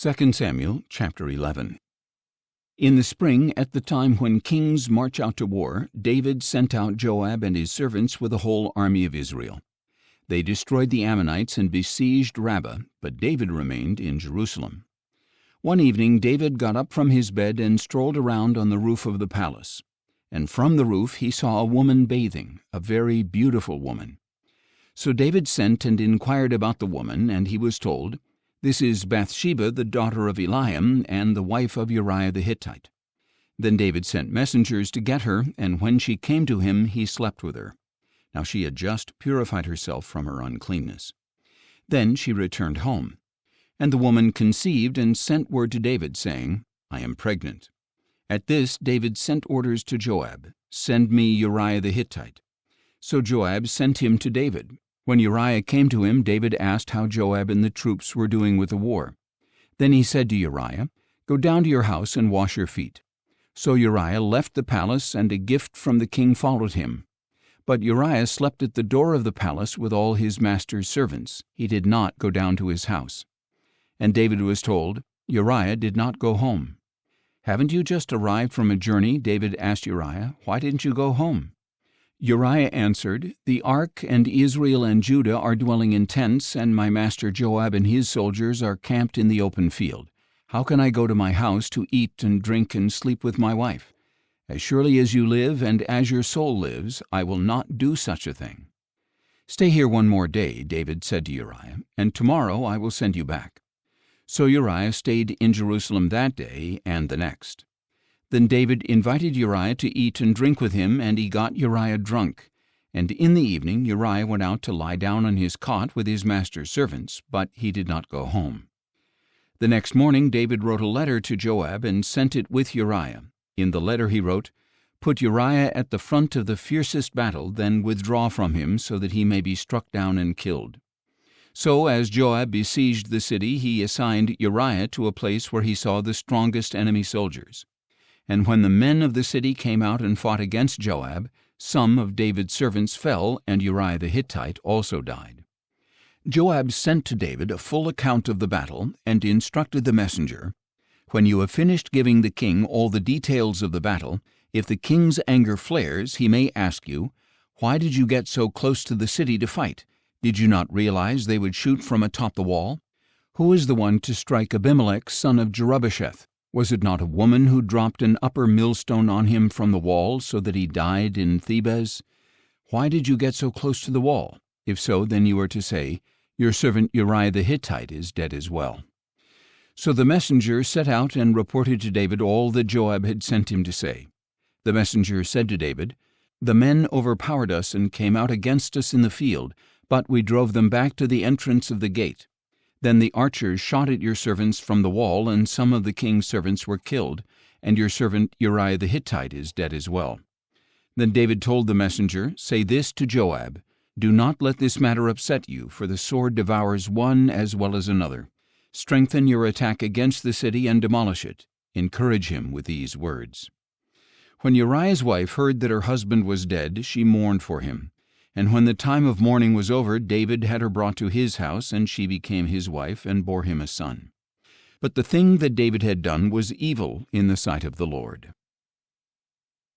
2 Samuel chapter 11. In the spring, at the time when kings march out to war, David sent out Joab and his servants with the whole army of Israel. They destroyed the Ammonites and besieged Rabbah, but David remained in Jerusalem. One evening David got up from his bed and strolled around on the roof of the palace. And from the roof he saw a woman bathing, a very beautiful woman. So David sent and inquired about the woman, and he was told, "This is Bathsheba, the daughter of Eliam, and the wife of Uriah the Hittite." Then David sent messengers to get her, and when she came to him, he slept with her. Now she had just purified herself from her uncleanness. Then she returned home. And the woman conceived and sent word to David, saying, "I am pregnant." At this David sent orders to Joab, "Send me Uriah the Hittite." So Joab sent him to David. When Uriah came to him, David asked how Joab and the troops were doing with the war. Then he said to Uriah, "Go down to your house and wash your feet." So Uriah left the palace, and a gift from the king followed him. But Uriah slept at the door of the palace with all his master's servants. He did not go down to his house. And David was told, "Uriah did not go home." "Haven't you just arrived from a journey?" David asked Uriah. "Why didn't you go home?" Uriah answered, "The ark and Israel and Judah are dwelling in tents, and my master Joab and his soldiers are camped in the open field. How can I go to my house to eat and drink and sleep with my wife? As surely as you live and as your soul lives, I will not do such a thing." "Stay here one more day," David said to Uriah, "and tomorrow I will send you back." So Uriah stayed in Jerusalem that day and the next. Then David invited Uriah to eat and drink with him, and he got Uriah drunk. And in the evening Uriah went out to lie down on his cot with his master's servants, but he did not go home. The next morning David wrote a letter to Joab and sent it with Uriah. In the letter he wrote, "Put Uriah at the front of the fiercest battle, then withdraw from him, so that he may be struck down and killed." So as Joab besieged the city, he assigned Uriah to a place where he saw the strongest enemy soldiers. And when the men of the city came out and fought against Joab, some of David's servants fell, and Uriah the Hittite also died. Joab sent to David a full account of the battle, and instructed the messenger, "When you have finished giving the king all the details of the battle, if the king's anger flares, he may ask you, 'Why did you get so close to the city to fight? Did you not realize they would shoot from atop the wall? Who is the one to strike Abimelech, son of Jerubbesheth? Was it not a woman who dropped an upper millstone on him from the wall, so that he died in Thebez? Why did you get so close to the wall? If so, then you are to say, 'Your servant Uriah the Hittite is dead as well.'" So the messenger set out and reported to David all that Joab had sent him to say. The messenger said to David, "The men overpowered us and came out against us in the field, but we drove them back to the entrance of the gate. Then the archers shot at your servants from the wall, and some of the king's servants were killed, and your servant Uriah the Hittite is dead as well." Then David told the messenger, "Say this to Joab, 'Do not let this matter upset you, for the sword devours one as well as another. Strengthen your attack against the city and demolish it.' Encourage him with these words." When Uriah's wife heard that her husband was dead, she mourned for him. And when the time of mourning was over, David had her brought to his house, and she became his wife and bore him a son. But the thing that David had done was evil in the sight of the Lord.